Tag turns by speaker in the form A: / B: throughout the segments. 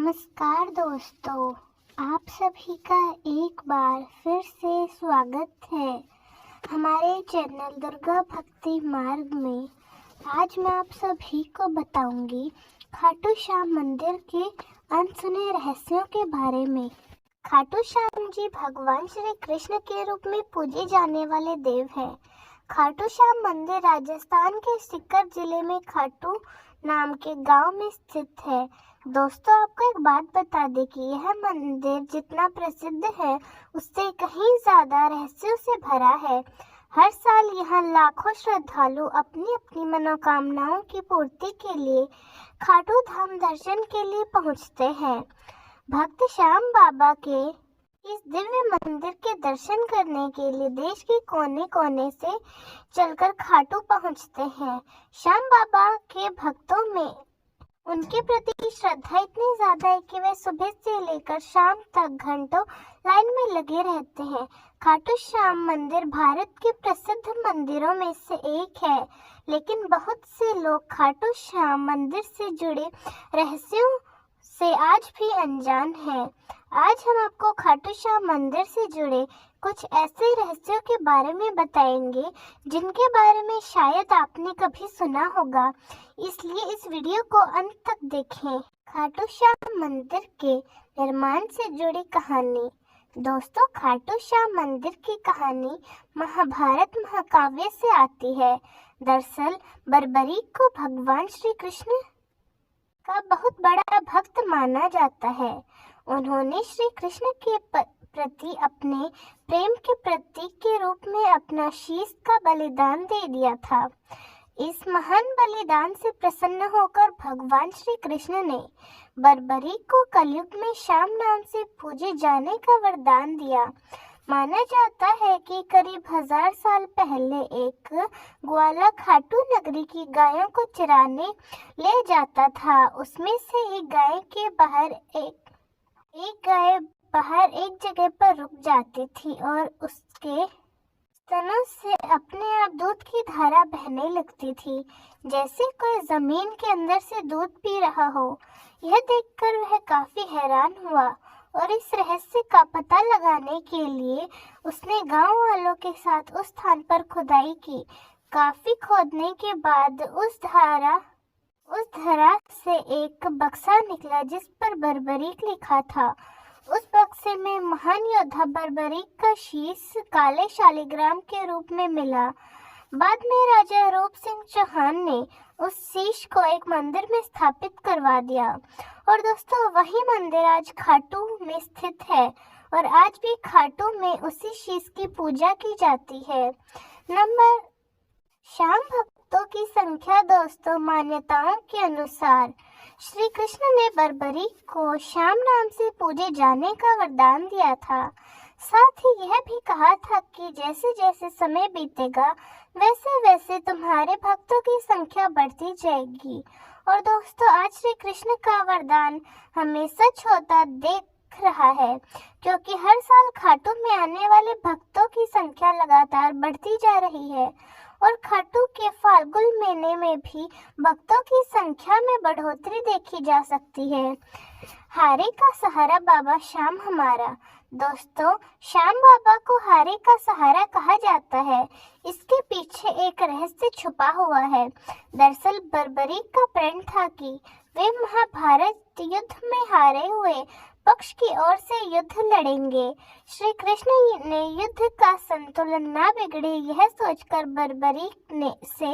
A: नमस्कार दोस्तों, आप सभी का एक बार फिर से स्वागत है हमारे चैनल दुर्गा भक्ति मार्ग में। आज मैं आप सभी को बताऊंगी खाटू श्याम मंदिर के अनसुने रहस्यों के बारे में। खाटू श्याम जी भगवान श्री कृष्ण के रूप में पूजे जाने वाले देव हैं। खाटू श्याम मंदिर राजस्थान के सीकर जिले में खाटू नाम के गांव में स्थित है। दोस्तों, आपको एक बात बता दें कि यह मंदिर जितना प्रसिद्ध है उससे कहीं ज्यादा रहस्यों से भरा है। हर साल यहाँ लाखों श्रद्धालु अपनी अपनी मनोकामनाओं की पूर्ति के लिए खाटू धाम दर्शन के लिए पहुँचते हैं। भक्त श्याम बाबा के इस दिव्य मंदिर के दर्शन करने के लिए देश के कोने कोने से चलकर खाटू पहुँचते हैं। श्याम बाबा के भक्तों में उनके प्रति श्रद्धा इतनी ज्यादा है कि वे सुबह से लेकर शाम तक घंटों लाइन में लगे रहते हैं। खाटू श्याम मंदिर भारत के प्रसिद्ध मंदिरों में से एक है, लेकिन बहुत से लोग खाटू श्याम मंदिर से जुड़े रहस्यों से आज भी अनजान हैं। आज हम आपको खाटू श्याम मंदिर से जुड़े कुछ ऐसे रहस्यों के बारे में बताएंगे जिनके बारे में शायद आपने कभी सुना होगा, इसलिए इस वीडियो को अंत तक देखें। खाटू श्याम मंदिर के निर्माण से जुड़ी कहानी। दोस्तों, खाटू श्याम मंदिर की कहानी महाभारत महाकाव्य से आती है। दरअसल बर्बरीक को भगवान श्री कृष्ण का बहुत बड़ा भक्त माना जाता है। उन्होंने श्री कृष्ण के प्रति अपने प्रेम के प्रतीक के रूप में अपना शीश का बलिदान दे दिया था। इस महान बलिदान से प्रसन्न होकर भगवान श्री कृष्ण ने बर्बरीक को कलयुग में श्याम नाम से पूजे जाने का वरदान दिया। माना जाता है कि करीब 1000 साल पहले एक ग्वाला खाटू नगरी की गायों को चराने ले जाता था। उसमें से एक गाय एक जगह पर रुक जाती थी और उसके स्तनों से अपने आप दूध की धारा बहने लगती थी, जैसे कोई जमीन के अंदर से दूध पी रहा हो। यह देखकर वह काफी हैरान हुआ और इस रहस्य का पता लगाने के लिए उसने गांव वालों के साथ उस स्थान पर खुदाई की। काफी खोदने के बाद उस धरा से एक बक्सा निकला जिस पर बर्बरीक लिखा था। उस बक्से में महान योद्धा बर्बरीक का शीश काले शालिग्राम के रूप में मिला। बाद में राजा रूप सिंह चौहान ने उस शीश को एक मंदिर में स्थापित करवा दिया और दोस्तों वही मंदिर आज खाटू में स्थित है और आज भी खाटू में उसी शीश की पूजा की जाती है। नंबर श्याम भक्तों की संख्या। दोस्तों, मान्यताओं के अनुसार श्री कृष्ण ने बर्बरीक को श्याम नाम से पूजे जाने का वरदान दिया था। साथ ही यह भी कहा था कि जैसे जैसे समय बीतेगा वैसे वैसे तुम्हारे भक्तों की संख्या बढ़ती जाएगी। और दोस्तों, आज श्री कृष्ण का वरदान हमें सच होता देख रहा है, क्योंकि हर साल खाटू में आने वाले भक्तों की संख्या लगातार बढ़ती जा रही है और खाटू के फाल्गुन महीने में भी भक्तों की संख्या में बढ़ोतरी देखी जा सकती है। हारे का सहारा बाबा श्याम हमारा। दोस्तों, श्याम बाबा को हारे का सहारा कहा जाता है। इसके पीछे एक रहस्य छुपा हुआ है। दरअसल बर्बरीक का प्रण था कि वे महाभारत युद्ध में हारे हुए पक्ष की ओर से युद्ध लड़ेंगे। श्री कृष्ण ने युद्ध का संतुलन ना बिगड़े यह सोचकर बर्बरीक ने से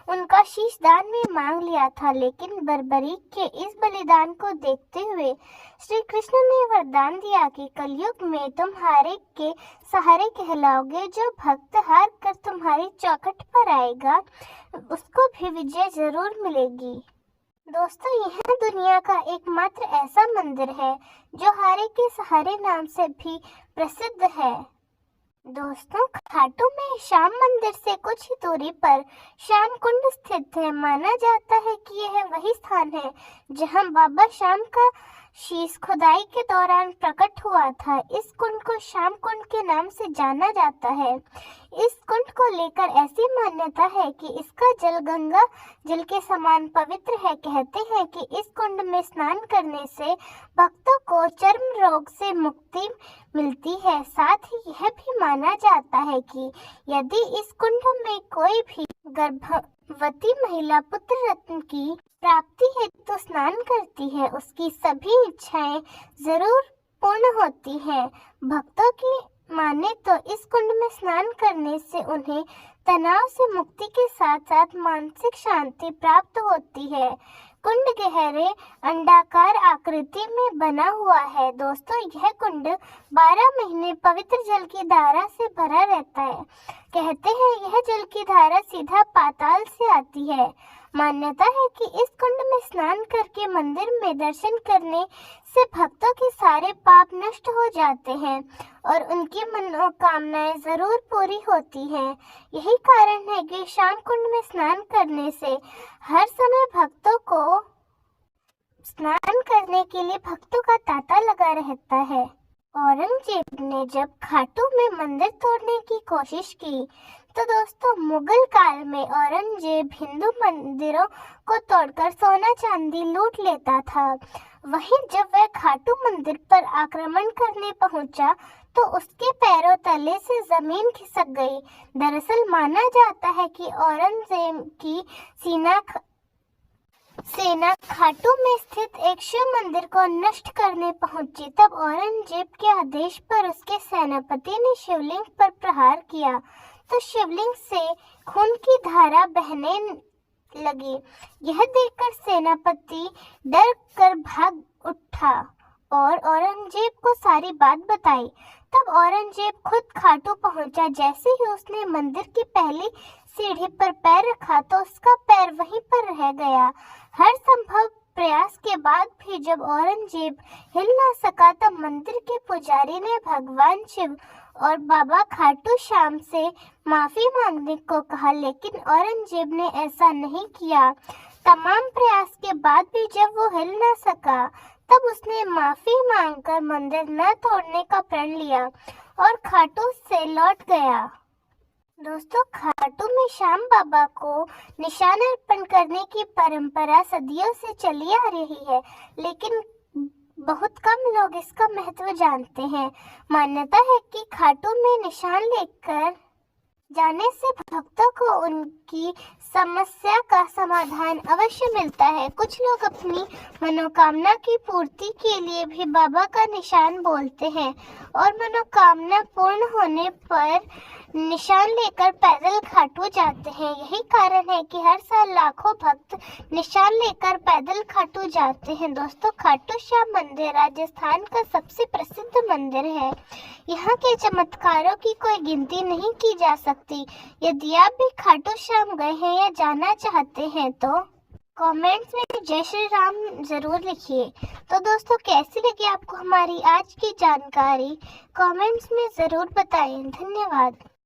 A: उनका शीश दान में मांग लिया था, लेकिन बर्बरीक के इस बलिदान को देखते हुए श्री कृष्ण ने वरदान दिया कि कलयुग में तुम हारे के सहारे कहलाओगे। जो भक्त हार कर तुम्हारी चौखट पर आएगा उसको भी विजय जरूर मिलेगी। दोस्तों, यह दुनिया का एकमात्र ऐसा मंदिर है जो हारे के सहारे नाम से भी प्रसिद्ध है। दोस्तों, खाटू में श्याम मंदिर से कुछ ही दूरी पर श्याम कुंड स्थित है। माना जाता है कि यह वही स्थान है जहां बाबा श्याम का शीश खुदाई के दौरान प्रकट हुआ था। इस कुंड को श्याम कुंड के नाम से जाना जाता है। इस कुंड को लेकर ऐसी मान्यता है कि इसका जल गंगा जल के समान पवित्र है। कहते हैं कि इस कुंड में स्नान करने से भक्तों को चर्म रोग से मुक्ति मिलती है। साथ ही यह भी माना जाता है कि यदि इस कुंड में कोई भी गर्भवती महिला पुत्र रत्न की प्राप्ति हेतु स्नान करती है, उसकी सभी इच्छाएं जरूर पूर्ण होती हैं। भक्तों की माने तो इस कुंड में स्नान करने से उन्हें तनाव से मुक्ति के साथ साथ मानसिक शांति प्राप्त होती है। कुंड गहरे अंडाकार आकृति में बना हुआ है। दोस्तों, यह कुंड 12 महीने पवित्र जल की धारा से भरा रहता है। कहते हैं यह जल की धारा सीधा पाताल से आती है। मान्यता है कि इस कुंड में स्नान करके मंदिर में दर्शन करने से भक्तों के सारे पाप नष्ट हो जाते हैं और उनकी मनोकामनाएं जरूर पूरी होती हैं। यही कारण है कि श्याम कुंड में स्नान करने से हर समय भक्तों को स्नान करने के लिए भक्तों का तांता लगा रहता है। औरंगजेब ने जब खाटू में मंदिर तोड़ने की कोशिश की तो दोस्तों, मुगल काल में औरंगजेब हिंदू मंदिरों को तोड़कर सोना चांदी लूट लेता था। वहीं जब वह खाटू मंदिर पर आक्रमण करने पहुंचा तो उसके पैरों तले से जमीन खिसक गई। दरअसल माना जाता है कि औरंगजेब की सेना खाटू में स्थित एक शिव मंदिर को नष्ट करने पहुंची। तब औरंगजेब के आदेश पर उसके सेनापति ने शिवलिंग पर प्रहार किया तो शिवलिंग से खून की धारा बहने लगी। यह देखकर सेनापति डर कर भाग उठा और औरंगजेब को सारी बात बताई। तब औरंगजेब खुद खाटू पहुंचा। जैसे ही उसने मंदिर की पहली सीढ़ी पर पैर रखा तो उसका पैर वहीं पर रह गया। हर संभव प्रयास के बाद भी जब औरंगजेब हिल न सका तब मंदिर के पुजारी ने भगवान शिव और बाबा खाटू श्याम से माफी मांगने को कहा, लेकिन औरंगजेब ने ऐसा नहीं किया। तमाम प्रयास के बाद भी जब वो हिल न सका तब उसने माफी मांगकर मंदिर न तोड़ने का प्रण लिया और खाटू से लौट गया। दोस्तों, खाटू में श्याम बाबा को निशान अर्पण करने की परंपरा सदियों से चली आ रही है, लेकिन बहुत कम लोग इसका महत्व जानते हैं। मान्यता है कि खाटू में निशान लेकर जाने से भक्तों को उनकी समस्या का समाधान अवश्य मिलता है। कुछ लोग अपनी मनोकामना की पूर्ति के लिए भी बाबा का निशान बोलते हैं और मनोकामना पूर्ण होने पर निशान लेकर पैदल खाटू जाते हैं। यही कारण है कि हर साल लाखों भक्त निशान लेकर पैदल खाटू जाते हैं। दोस्तों, खाटू श्याम मंदिर राजस्थान का सबसे प्रसिद्ध मंदिर है। यहाँ के चमत्कारों की कोई गिनती नहीं की जा सकती। यदि आप भी खाटू श्याम गए हैं या जाना चाहते हैं तो कमेंट्स में जय श्री राम जरूर लिखिए। तो दोस्तों, कैसी लगी आपको हमारी आज की जानकारी कमेंट्स में जरूर बताएं। धन्यवाद।